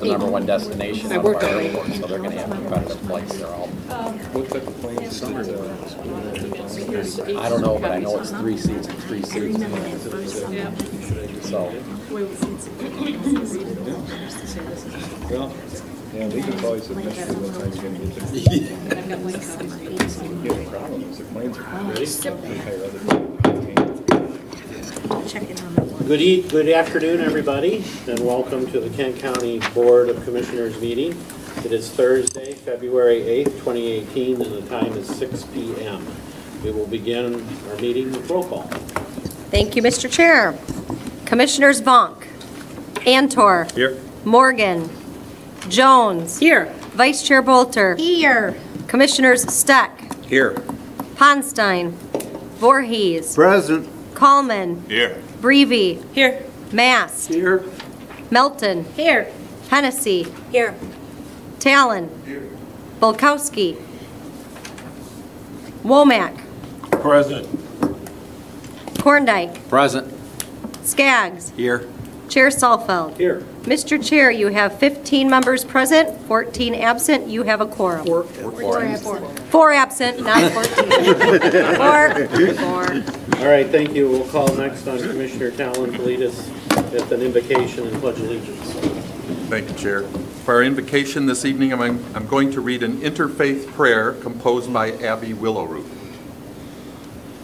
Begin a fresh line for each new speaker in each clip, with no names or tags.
the #1 destination out of our airport, so they're going to have the best flights. They're all.
What type of planes?
I don't know, but I know it's 3 seats and 3 seats. So.
Well, yeah, we can probably submit to what time you're going to get there. The problem is the planes are ready. They hire other people.
Good afternoon, everybody, and welcome to the Kent County Board of Commissioners meeting. It is Thursday, February 8th, 2018, and the time is 6 p.m. We will begin our meeting with roll call.
Thank you, Mr. Chair. Commissioners Vonk, Antor,
Here.
Morgan, Jones,
Here.
Vice Chair Bolter,
Here.
Commissioners Steck,
Here.
Ponstein, Voorhees,
Present.
Coleman,
Here.
Breivy,
Here.
Mast,
Here.
Melton,
Here.
Hennessy,
Here.
Talon, Bulkowski, Womack,
Present.
Korndike,
Present.
Skaggs,
Here.
Chair Salfeld.
Here.
Mr. Chair, you have 15 members present, 14 absent. You have a quorum. Four absent, not 14. Four.
All right, thank you. We'll call next on Commissioner Talon to lead us with an invocation and pledge allegiance.
Thank you, Chair. For our invocation this evening, I'm going to read an interfaith prayer composed by Abby Willowroot.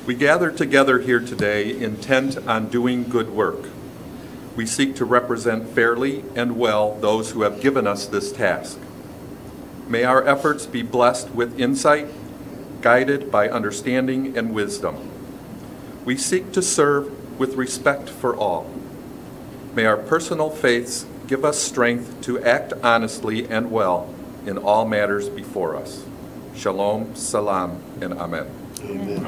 We gather together here today intent on doing good work. We seek to represent fairly and well those who have given us this task. May our efforts be blessed with insight, guided by understanding and wisdom. We seek to serve with respect for all. May our personal faiths give us strength to act honestly and well in all matters before us. Shalom, salam, and amen.
Amen.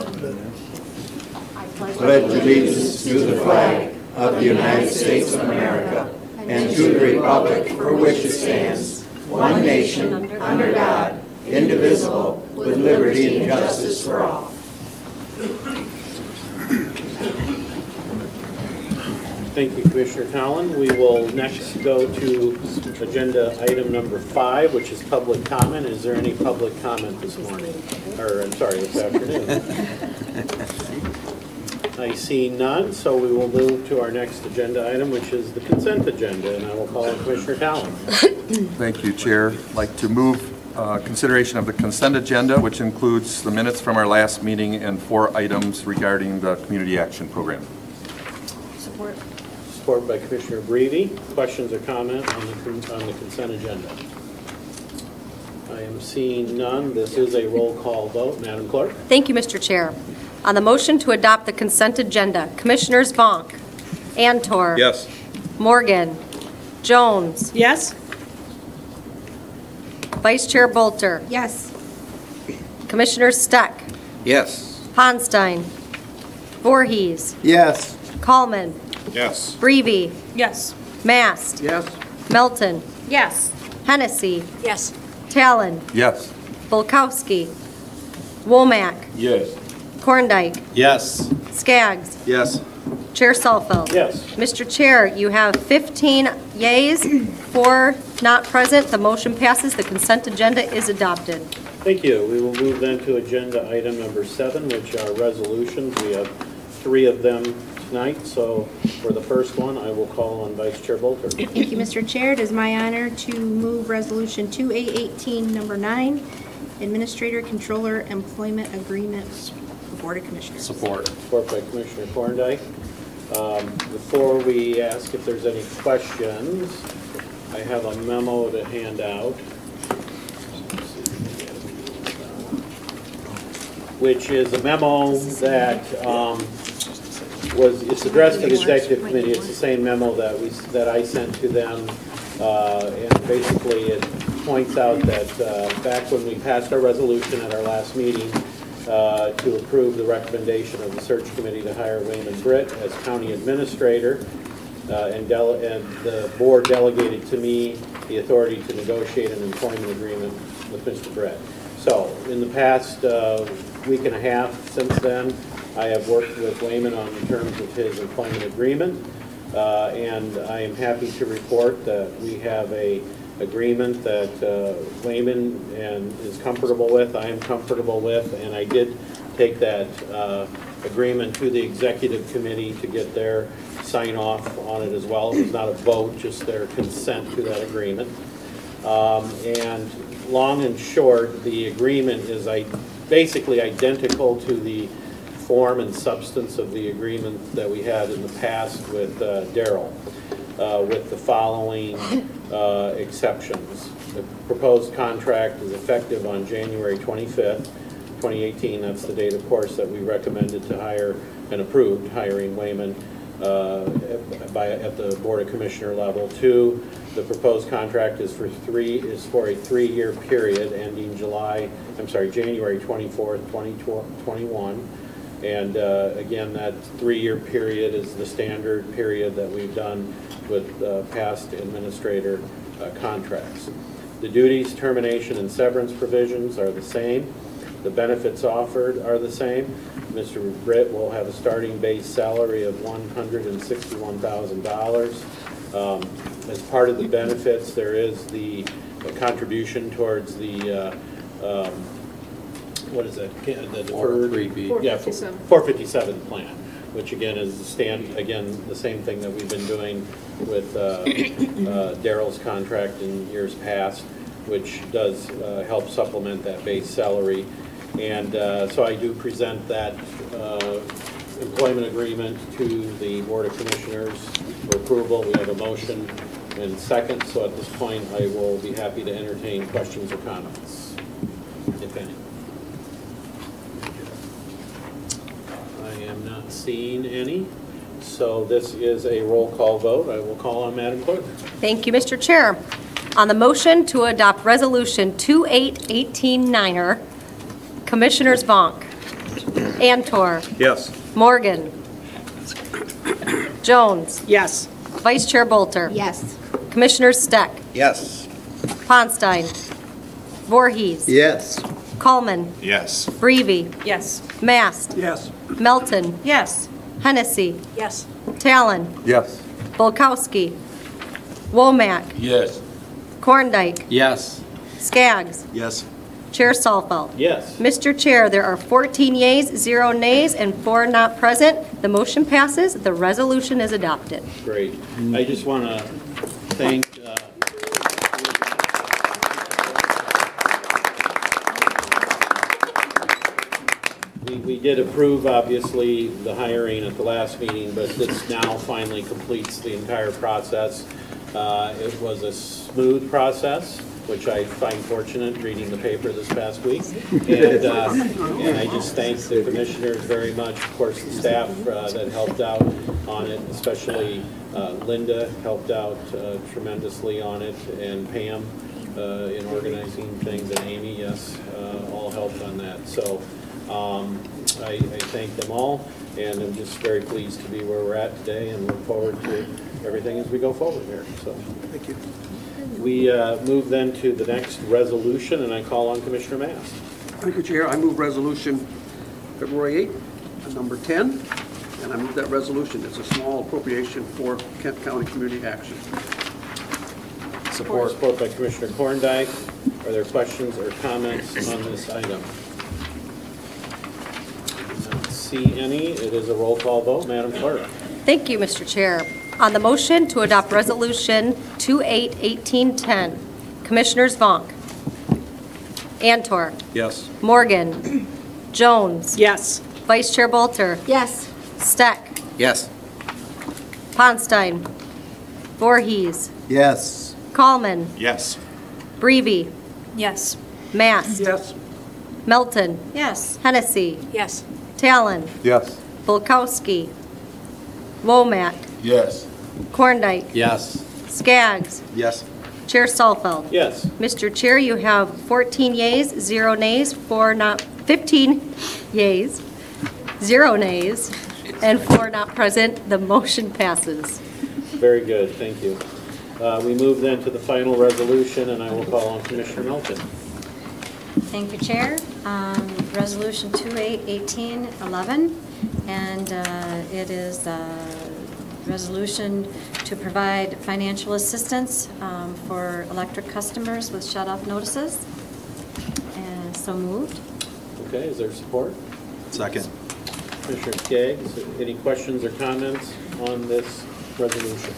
I pledge allegiance to the flag of the United States of America and to the republic for which it stands, one nation, under God, indivisible, with liberty and justice for all.
Thank you, Commissioner Talon. We will next go to agenda item number 5, which is public comment. Is there any public comment this morning? Or, I'm sorry, this afternoon. I see none, so we will move to our next agenda item, which is the consent agenda, and I will call on Commissioner Talon.
Thank you, Chair. I'd like to move consideration of the consent agenda, which includes the minutes from our last meeting and 4 items regarding the Community Action Program.
Support.
Supported by Commissioner Breivy. Questions or comments on the consent agenda? I am seeing none. This is a roll call vote. Madam Clerk?
Thank you, Mr. Chair. On the motion to adopt the consent agenda, Commissioners Vonk, Antor,
Yes.
Morgan, Jones,
Yes.
Vice Chair Bolter,
Yes.
Commissioners Steck,
Yes.
Ponstein, Voorhees,
Yes.
Coleman,
Yes.
Breivy,
Yes.
Mast,
Yes.
Melton,
Yes.
Hennessy,
Yes.
Talon,
Yes.
Bulkowski, Womack,
Yes.
Korndike,
Yes.
Skaggs,
Yes.
Chair Salfeld.
Yes.
Mr. Chair, you have 15 yeas, 4 not present. The motion passes. The consent agenda is adopted.
Thank you. We will move then to agenda item number 7, which are resolutions. We have 3 of them tonight, so for the first one, I will call on Vice Chair Bolter.
Thank you, Mr. Chair. It is my honor to move Resolution 2A18, number 9, Administrator Controller Employment Agreement for Board of Commissioners.
Support.
Support by Commissioner Korndike. Before we ask if there's any questions, I have a memo to hand out, which is a memo that it's addressed to the Executive Committee. It's the same memo that I sent to them, and basically it points out that back when we passed our resolution at our last meeting to approve the recommendation of the search committee to hire Wayman Britt as county administrator, and the board delegated to me the authority to negotiate an employment agreement with Mr. Britt. So in the past week and a half since then, I have worked with Wayman on the terms of his employment agreement, and I am happy to report that we have a agreement that Wayman is comfortable with, I am comfortable with, and I did take that agreement to the executive committee to get their sign off on it as well. It was not a vote, just their consent to that agreement. And long and short, the agreement is basically identical to the form and substance of the agreement that we had in the past with Darrell, with the following exceptions. The proposed contract is effective on January 25th, 2018. That's the date, of course, that we recommended to hire and approved hiring Wayman at the Board of Commissioner level. 2, the proposed contract is for a 3-year period ending January 24th, 2021. And again, that 3-year period is the standard period that we've done with past administrator contracts. The duties, termination, and severance provisions are the same. The benefits offered are the same. Mr. Britt will have a starting base salary of $161,000. As part of the benefits, there is the contribution towards the what is that? The deferred
403B.
457 plan, which again is the same thing that we've been doing with Darrell's contract in years past, which does help supplement that base salary. And so I do present that employment agreement to the Board of Commissioners for approval. We have a motion and second, so at this point I will be happy to entertain questions or comments, if any. I am not seeing any, so this is a roll call vote. I will call on Madam Clerk.
Thank you, Mr. Chair. On the motion to adopt Resolution 2818-9er, Commissioners Vonk, Antor,
Yes.
Morgan, Jones,
Yes.
Vice Chair Bolter,
Yes.
Commissioners Steck,
Yes.
Ponstein, Voorhees,
Yes.
Coleman,
Yes.
Breivy,
Yes.
Mast,
Yes.
Melton,
Yes.
Hennessy,
Yes.
Talon,
Yes.
Bulkowski, Womack,
Yes.
Korndike,
Yes.
Skaggs,
Yes.
Chair Salfeld.
Yes.
Mr. Chair, there are 14 yeas, 0 nays, and 4 not present. The motion passes. The resolution is adopted.
Great. I just want to thank we did approve, obviously, the hiring at the last meeting, but this now finally completes the entire process. It was a smooth process, which I find fortunate reading the paper this past week. And I just thank the commissioners very much, of course, the staff that helped out on it, especially Linda helped out tremendously on it, and Pam in organizing things, and Amy, yes, all helped on that. So I thank them all, and I'm just very pleased to be where we're at today and look forward to everything as we go forward here. So thank you. We move then to the next resolution, and I call on Commissioner Mast.
Thank you, Chair. I move resolution February 8th, number 10, and I move that resolution. It's a small appropriation for Kent County Community Action.
Support by Commissioner Korndike. Are there questions or comments on this item? I don't see any. It is a roll call vote. Madam Clerk.
Thank you, Mr. Chair. On the motion to adopt Resolution 281810, Commissioners Vonk, Antor,
Yes.
Morgan, Jones,
Yes.
Vice Chair Bolter,
Yes.
Steck,
Yes.
Ponstein, Voorhees,
Yes.
Coleman,
Yes.
Breivy,
Yes.
Mast,
Yes.
Melton,
Yes.
Hennessy,
Yes.
Talon,
Yes.
Bulkowski, Womack,
Yes.
Korndike,
Yes.
Skaggs,
Yes.
Chair Salfeld.
Yes.
Mr. Chair, you have 14 yeas, 0 nays, 15 yeas, 0 nays, and 4 not present. The motion passes.
Very good. Thank you. We move then to the final resolution, and I will call on Commissioner Melton.
Thank you, Chair. Resolution 281811, and it is resolution to provide financial assistance for electric customers with shut-off notices. And so moved.
Okay, is there support?
Second.
Commissioner Skaggs, any questions or comments on this resolution?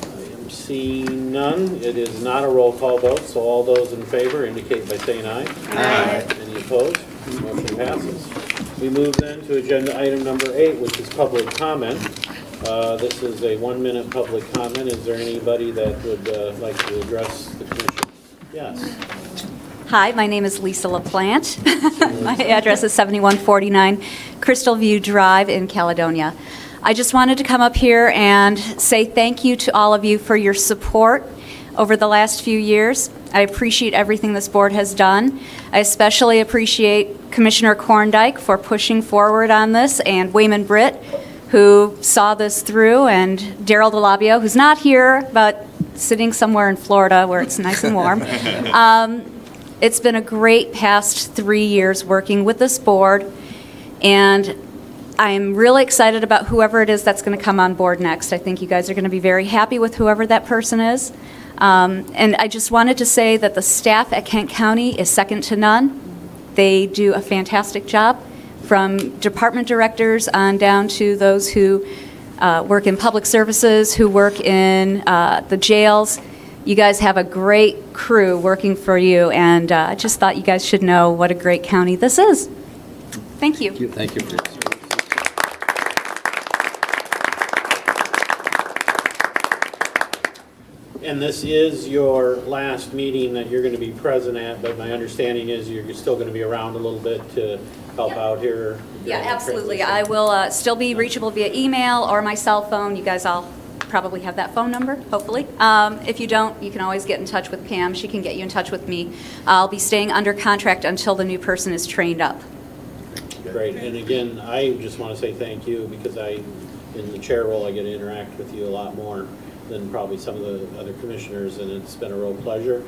I am seeing none. It is not a roll call vote, so all those in favor indicate by saying aye.
Aye.
Any opposed? Motion passes. We move then to agenda item number 8, which is public comment. This is a 1-minute public comment. Is there anybody that would like to address the commission? Yes.
Hi, my name is Lisa LaPlante. My address is 7149 Crystal View Drive in Caledonia. I just wanted to come up here and say thank you to all of you for your support over the last few years. I appreciate everything this board has done. I especially appreciate Commissioner Korndike for pushing forward on this, and Wayman Britt, who saw this through, and Daryl DeLabio, who's not here, but sitting somewhere in Florida where it's nice and warm. It's been a great past 3 years working with this board, and I'm really excited about whoever it is that's going to come on board next. I think you guys are going to be very happy with whoever that person is. And I just wanted to say that the staff at Kent County is second to none. They do a fantastic job, from department directors on down to those who work in public services, who work in the jails. You guys have a great crew working for you, and I just thought you guys should know what a great county this is. Thank you.
Thank you for your service.
And this is your last meeting that you're going to be present at, but my understanding is you're still going to be around a little bit to help out here.
Yeah, absolutely. I will still be reachable via email or my cell phone. You guys all probably have that phone number, hopefully. If you don't, you can always get in touch with Pam. She can get you in touch with me. I'll be staying under contract until the new person is trained up.
Great. And again, I just want to say thank you, because in the chair role, I get to interact with you a lot more than probably some of the other commissioners, and it's been a real pleasure.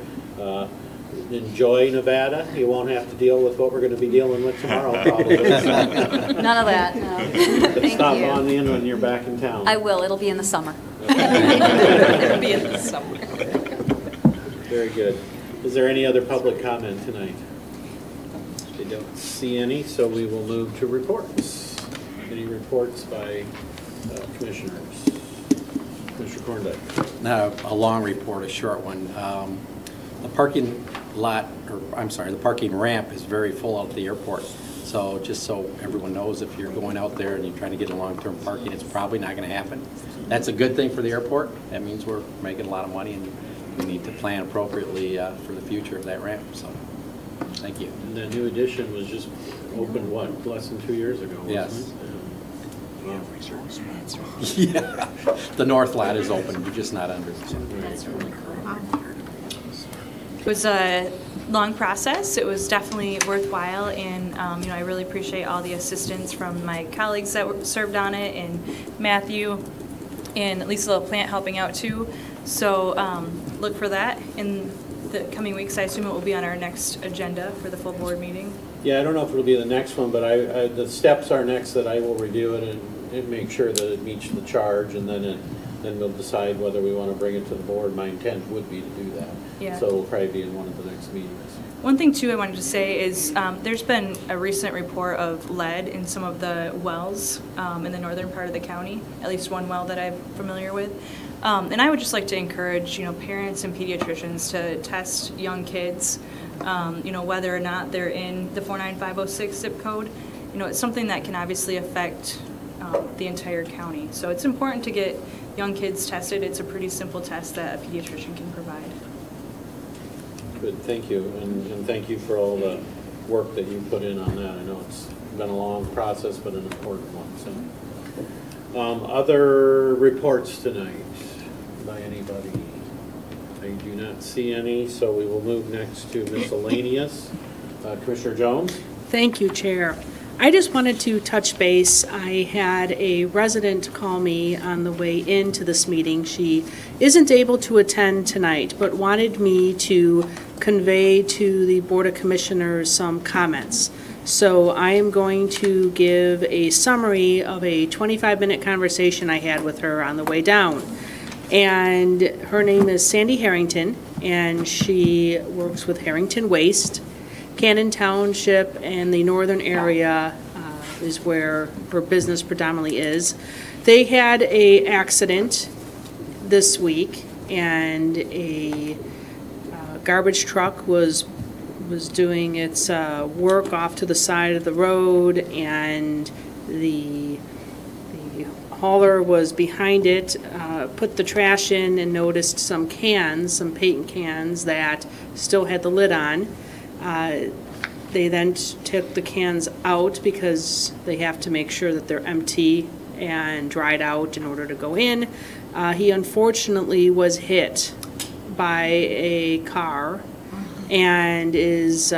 Enjoy Nevada. You won't have to deal with what we're going to be dealing with tomorrow, probably.
None of that, no. Thank
Stop
you.
on in when you're back in town.
I will. It'll be in the summer.
It'll be in the summer.
Very good. Is there any other public comment tonight? I don't see any, so we will move to reports. Any reports by commissioners? Mr. Korndike.
Not a long report, a short one. The parking lot, or I'm sorry, the parking ramp is very full out at the airport. So just so everyone knows, if you're going out there and you're trying to get a long-term parking, it's probably not going to happen. That's a good thing for the airport. That means we're making a lot of money, and we need to plan appropriately for the future of that ramp. So thank you.
And the new addition was just opened, what, less than 2 years ago? Wasn't
Yes.
it?
Yeah, the north lot is open, you're just not under.
It was a long process. It was definitely worthwhile, and I really appreciate all the assistance from my colleagues that served on it, and Matthew and Lisa LaPlante helping out too. So look for that in the coming weeks. I assume it will be on our next agenda for the full board meeting.
Yeah, I don't know if it'll be the next one, but the steps are next that I will review it and make sure that it meets the charge, and then we'll decide whether we want to bring it to the board. My intent would be to do that.
Yeah.
So it'll probably be in one of the next meetings.
One thing too I wanted to say is there's been a recent report of lead in some of the wells in the northern part of the county, at least one well that I'm familiar with. And I would just like to encourage, parents and pediatricians to test young kids, whether or not they're in the 49506 zip code. It's something that can obviously affect the entire county. So it's important to get young kids tested. It's a pretty simple test that a pediatrician can provide.
Good, thank you, and thank you for all the work that you put in on that. I know it's been a long process, but an important one. So, other reports tonight by anybody? I do not see any, so we will move next to miscellaneous. Commissioner Jones?
Thank you, Chair. I just wanted to touch base. I had a resident call me on the way into this meeting. She isn't able to attend tonight, but wanted me to convey to the Board of Commissioners some comments. So I am going to give a summary of a 25-minute conversation I had with her on the way down. And her name is Sandy Harrington, and she works with Harrington Waste. Cannon Township and the northern area is where her business predominantly is. They had an accident this week, and a garbage truck was doing its work off to the side of the road, and the hauler was behind it, put the trash in, and noticed some cans, some paint cans that still had the lid on. They then took the cans out because they have to make sure that they're empty and dried out in order to go in. He unfortunately was hit by a car and is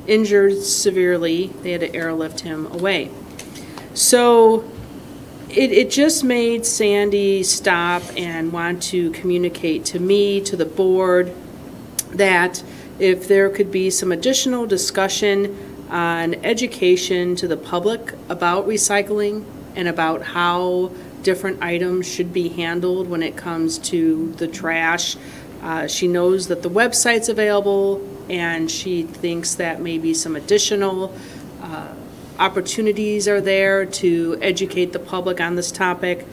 injured severely. They had to airlift him away. So it just made Sandy stop and want to communicate to me, to the board, that if there could be some additional discussion on education to the public about recycling and about how different items should be handled when it comes to the trash. She knows that the website's available, and she thinks that maybe some additional opportunities are there to educate the public on this topic.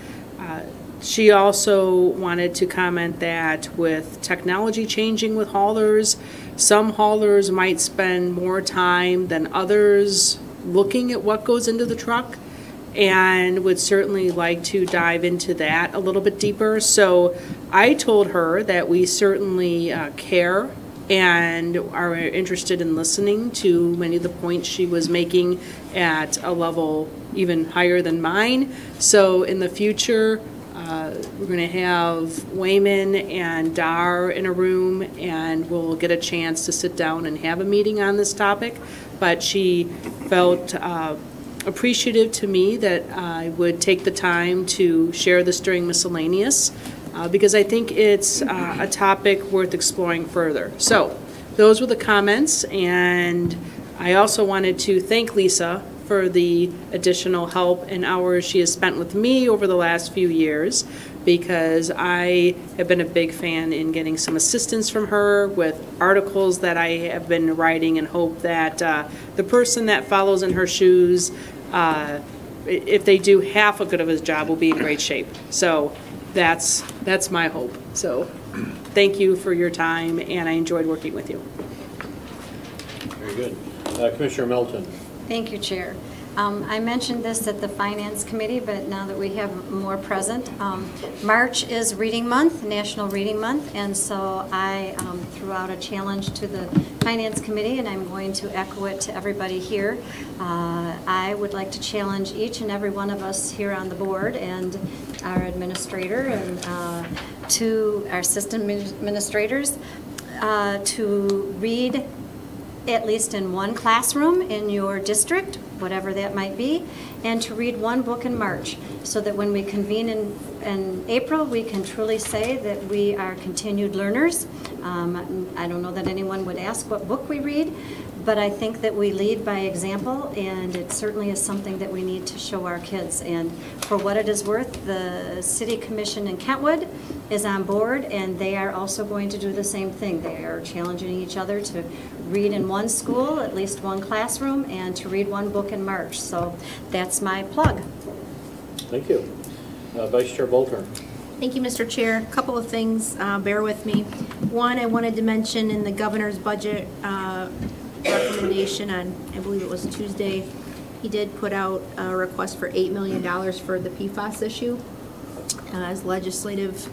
She also wanted to comment that with technology changing with haulers, some haulers might spend more time than others looking at what goes into the truck, and would certainly like to dive into that a little bit deeper. So I told her that we certainly care and are interested in listening to many of the points she was making at a level even higher than mine. So in the future, we're going to have Wayman and Dar in a room, and we'll get a chance to sit down and have a meeting on this topic. But she felt appreciative to me that I would take the time to share this during miscellaneous, because I think it's a topic worth exploring further. So those were the comments, and I also wanted to thank Lisa for the additional help and hours she has spent with me over the last few years, because I have been a big fan in getting some assistance from her with articles that I have been writing, and hope that the person that follows in her shoes, if they do half a good of his job, will be in great shape. So that's my hope. So thank you for your time, and I enjoyed working with you.
Very good. Commissioner Melton.
Thank you, Chair. I mentioned this at the Finance Committee, but now that we have more present, March is Reading Month, National Reading Month, and so I threw out a challenge to the Finance Committee, and I'm going to echo it to everybody here. I would like to challenge each and every one of us here on the board and our administrator and to our assistant administrators to read at least in one classroom in your district, whatever that might be, and to read one book in March, so that when we convene in April, we can truly say that we are continued learners. I don't know that anyone would ask what book we read, but I think that we lead by example, and it certainly is something that we need to show our kids. And for what it is worth, the City Commission in Kentwood is on board, and they are also going to do the same thing. They are challenging each other to read in one school, at least one classroom, and to read one book in March. So that's my plug.
Thank you. Vice Chair Bolter.
Thank you, Mr. Chair. A couple of things, bear with me. One, I wanted to mention in the governor's budget recommendation on, I believe it was Tuesday, he did put out a request for $8 million for the PFAS issue. As legislative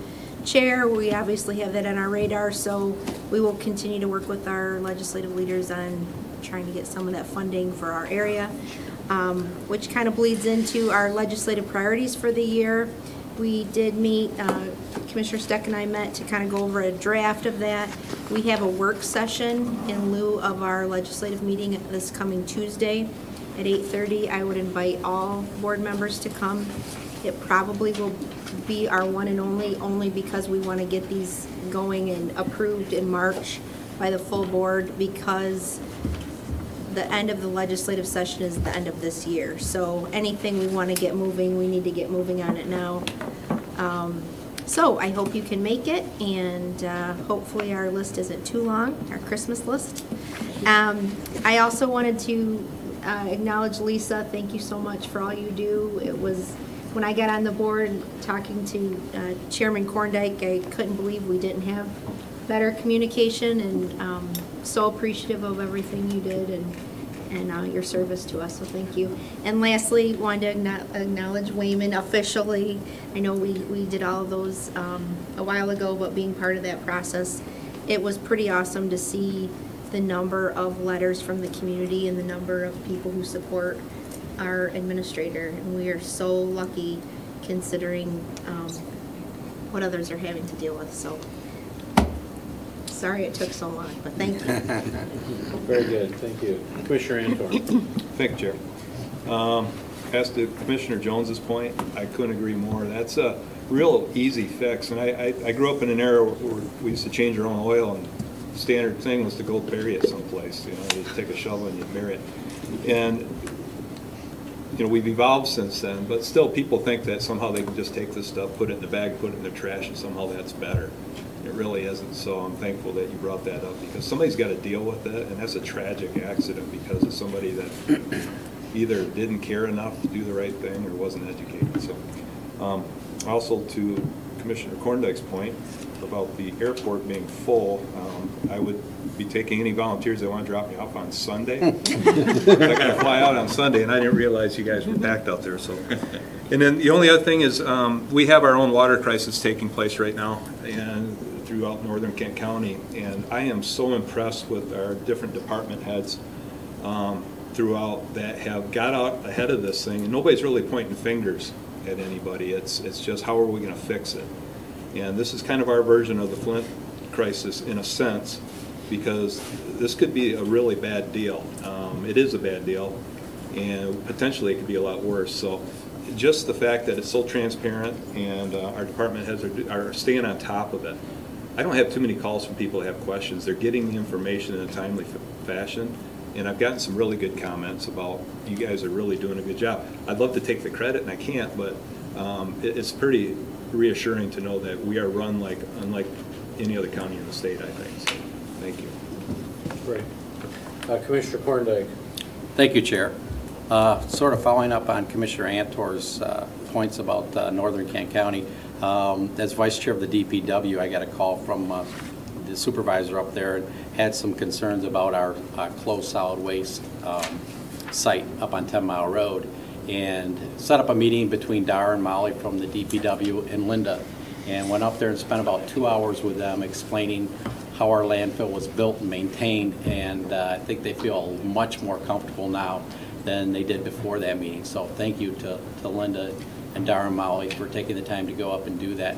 chair, we obviously have that on our radar, so we will continue to work with our legislative leaders on trying to get some of that funding for our area, which kind of bleeds into our legislative priorities for the year. We did meet, Commissioner Steck and I met to kind of go over a draft of that. We have a work session in lieu of our legislative meeting this coming Tuesday at 8:30. I would invite all board members to come. It probably will be our one and only because we want to get these going and approved in March by the full board, because the end of the legislative session is the end of this year. So anything we want to get moving, we need to get moving on it now. So I hope you can make it, and hopefully our list isn't too long, our Christmas list. I also wanted to acknowledge Lisa. Thank you so much for all you do. It was, when I got on the board, talking to Chairman Korndike, I couldn't believe we didn't have better communication, and so appreciative of everything you did and your service to us, so thank you. And lastly, wanted to acknowledge Wayman officially. I know we did all of those a while ago, but being part of that process, it was pretty awesome to see the number of letters from the community and the number of people who support our administrator, and we are so lucky considering what others are having to deal with. So sorry it took so long, but thank you.
Very good, thank you. Commissioner Antor.
Thank you, Chair. As to Commissioner Jones's point, I couldn't agree more. That's a real easy fix. And I grew up in an era where we used to change our own oil, and the standard thing was to go bury it someplace. You know, you take a shovel and you bury it. And you know, we've evolved since then, but still people think that somehow they can just take this stuff, put it in the bag, put it in the trash, and somehow that's better. It really isn't, so I'm thankful that you brought that up, because somebody's got to deal with it, and that's a tragic accident because of somebody that either didn't care enough to do the right thing or wasn't educated. So, also to Commissioner Korndike's point about the airport being full, I would be taking any volunteers that want to drop me off on Sunday. I got to fly out on Sunday, and I didn't realize you guys were packed out there. So, and then the only other thing is we have our own water crisis taking place right now, and throughout northern Kent County, and I am so impressed with our different department heads throughout that have got out ahead of this thing, and nobody's really pointing fingers at anybody. It's just, how are we going to fix it? And this is kind of our version of the Flint crisis in a sense, because this could be a really bad deal. It is a bad deal, and potentially it could be a lot worse. So just the fact that it's so transparent, and our department heads are staying on top of it. I don't have too many calls from people that have questions. They're getting the information in a timely fashion, and I've gotten some really good comments about you guys are really doing a good job. I'd love to take the credit, and I can't, but it's pretty reassuring to know that we are run unlike any other county in the state, I think. So, thank you.
Great. Commissioner Korndike.
Thank you, Chair. Sort of following up on Commissioner Antor's points about northern Kent County. As Vice Chair of the DPW, I got a call from the supervisor up there and had some concerns about our closed solid waste site up on 10 Mile Road, and set up a meeting between Dar and Molly from the DPW and Linda, and went up there and spent about 2 hours with them explaining how our landfill was built and maintained, and I think they feel much more comfortable now than they did before that meeting. So thank you to Linda and Dar and Molly for taking the time to go up and do that.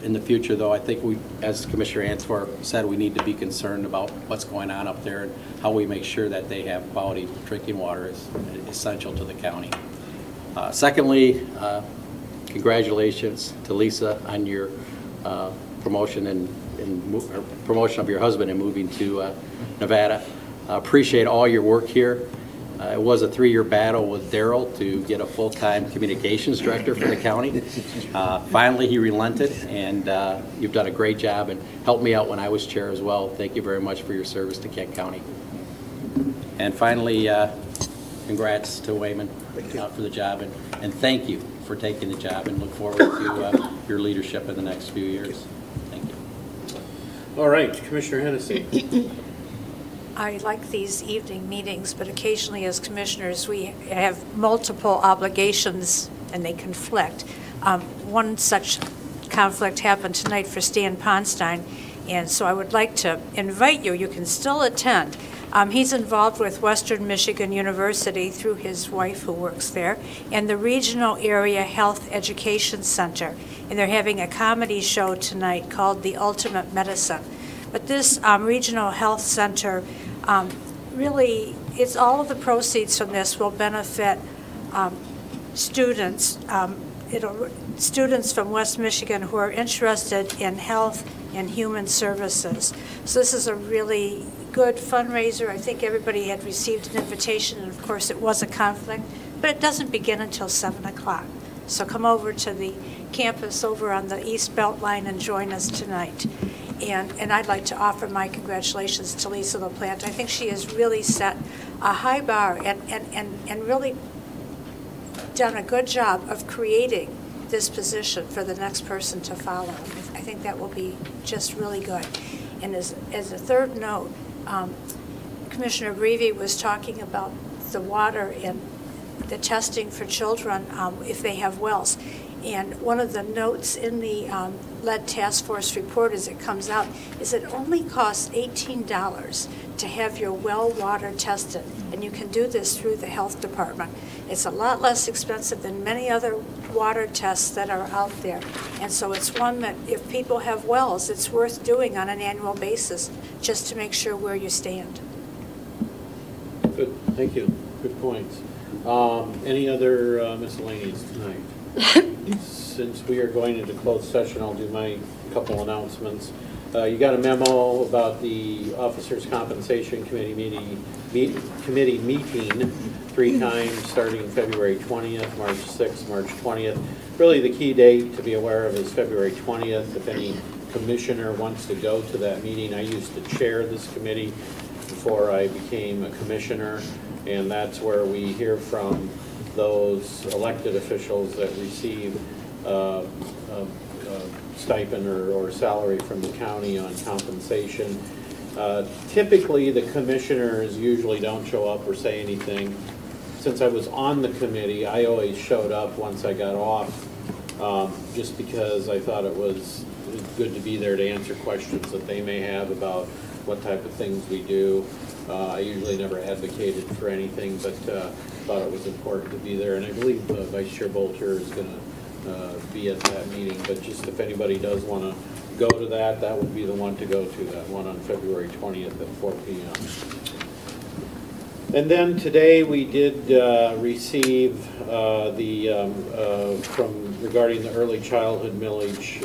In the future, though, I think we, as Commissioner Antor said, we need to be concerned about what's going on up there and how we make sure that they have quality drinking water is essential to the county. Secondly, congratulations to Lisa on your promotion and promotion of your husband and moving to Nevada. Appreciate all your work here. It was a 3-year battle with Daryl to get a full-time communications director for the county. Finally, he relented, and you've done a great job and helped me out when I was chair as well. Thank you very much for your service to Kent County. And finally, congrats to Wayman for the job, and thank you for taking the job, and look forward to your leadership in the next few years. Thank you.
All right, Commissioner Hennessy.
I like these evening meetings, but occasionally as commissioners we have multiple obligations and they conflict. One such conflict happened tonight for Stan Ponstein, and so I would like to invite you. You can still attend. He's involved with Western Michigan University through his wife who works there, and the Regional Area Health Education Center, and they're having a comedy show tonight called The Ultimate Medicine. But this Regional Health Center, really, it's all of the proceeds from this will benefit students, students from West Michigan who are interested in health and human services. So this is a really good fundraiser. I think everybody had received an invitation, and of course it was a conflict, but it doesn't begin until 7 o'clock. So come over to the campus over on the East Belt Line and join us tonight. And I'd like to offer my congratulations to Lisa LaPlante. I think she has really set a high bar and really done a good job of creating this position for the next person to follow. I think that will be just really good. And as a third note, Commissioner Greavy was talking about the water and the testing for children if they have wells. And one of the notes in the lead task force report as it comes out is it only costs $18 to have your well water tested. And you can do this through the health department. It's a lot less expensive than many other water tests that are out there. And so it's one that if people have wells, it's worth doing on an annual basis just to make sure where you stand.
Good, thank you. Good points. Any other miscellaneous tonight? Since we are going into closed session, I'll do my couple announcements. You got a memo about the Officers' Compensation Committee meeting 3 times starting February 20th, March 6th, March 20th. Really the key date to be aware of is February 20th. If any commissioner wants to go to that meeting, I used to chair this committee before I became a commissioner, and that's where we hear from those elected officials that receive stipend or salary from the county on compensation. Typically, the commissioners usually don't show up or say anything. Since I was on the committee, I always showed up once I got off, just because I thought it was good to be there to answer questions that they may have about what type of things we do. I usually never advocated for anything, but thought it was important to be there. And I believe Vice Chair Bolter is going to be at that meeting. But just if anybody does want to go to that, that would be the one to go to, that one on February 20th at 4 p.m. And then today we did receive regarding the early childhood millage,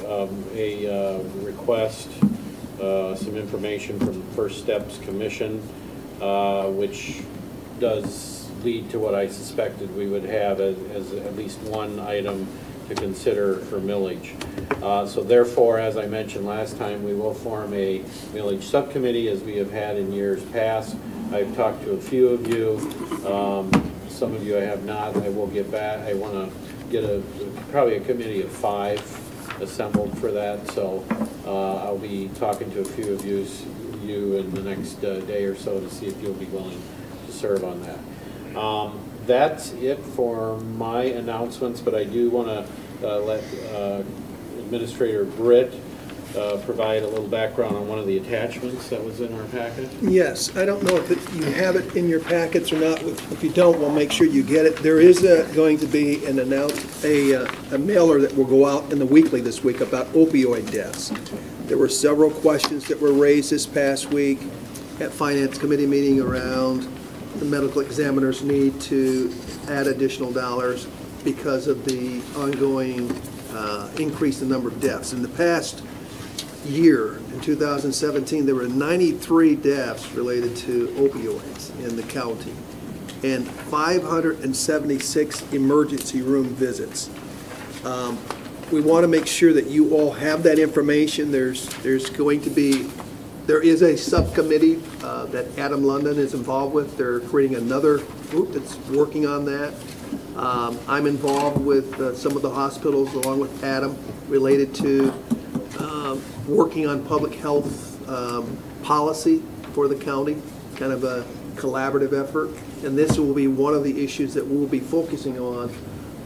a request, some information from the First Steps Commission, which does lead to what I suspected we would have as at least one item to consider for millage. So therefore, as I mentioned last time, we will form a millage subcommittee as we have had in years past. I've talked to a few of you. Some of you I have not. I will get back. I want to get probably a committee of 5 assembled for that. So I'll be talking to a few of you in the next day or so to see if you'll be willing to serve on that. That's it for my announcements, but I do want to let Administrator Britt provide a little background on one of the attachments that was in our packet.
Yes, I don't know if you have it in your packets or not. If you don't, we'll make sure you get it. There is going to be a mailer that will go out in the weekly this week about opioid deaths. There were several questions that were raised this past week at Finance Committee meeting around the medical examiners need to add additional dollars because of the ongoing increase in the number of deaths. In the past year, in 2017, there were 93 deaths related to opioids in the county and 576 emergency room visits. We want to make sure that you all have that information. There is a subcommittee that Adam London is involved with. They're creating another group that's working on that. I'm involved with some of the hospitals along with Adam related to working on public health policy for the county, kind of a collaborative effort. And this will be one of the issues that we'll be focusing on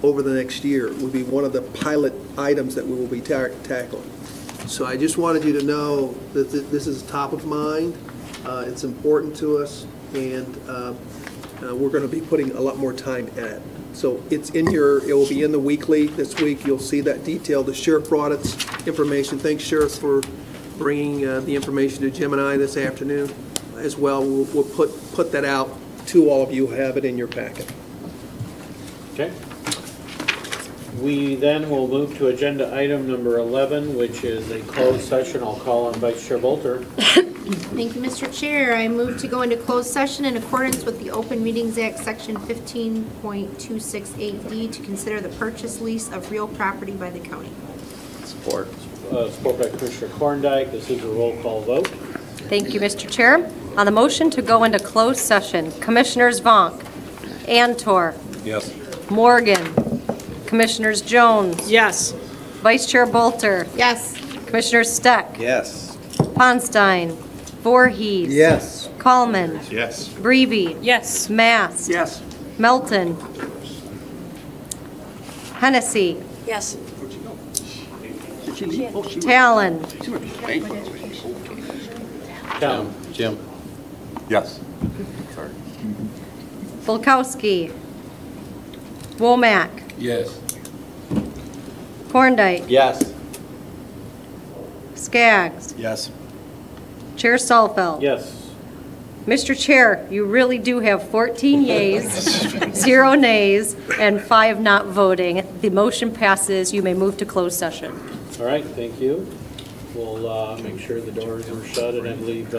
over the next year. It will be one of the pilot items that we will be tackling. So I just wanted you to know that this is top of mind. It's important to us, and we're going to be putting a lot more time at it. So it will be in the weekly this week. You'll see that detail. The Sheriff brought its information. Thanks, Sheriff, for bringing the information to Jim and I this afternoon as well. We'll put that out to all of you who have it in your packet.
Okay. We then will move to agenda item number 11, which is a closed session. I'll call on Vice Chair Bolter.
Thank you, Mr. Chair. I move to go into closed session in accordance with the Open Meetings Act, Section 15.268D, to consider the purchase lease of real property by the county.
Support. Support by Commissioner Korndike. This is a roll call vote.
Thank you, Mr. Chair. On the motion to go into closed session, Commissioners Vonk, Antor,
Yes.
Morgan, Commissioners Jones,
Yes.
Vice Chair Bolter,
Yes.
Commissioner Steck,
Yes.
Ponstein, Voorhees.
Yes.
Kallman,
Yes.
Breeby.
Yes.
Mast.
Yes.
Melton. Hennessy.
Yes.
Did she leave? Oh, she went.
Talon.
She went. Thank you.
Count.
Jim?
Yes. Sorry.
Bulkowski. Womack.
Yes.
Korndike.
Yes.
Skaggs.
Yes.
Chair Salfeld.
Yes.
Mr. Chair, you really do have 14 yeas, 0 nays, and 5 not voting. The motion passes. You may move to closed session.
All right, thank you. We'll make sure the doors are shut, and I believe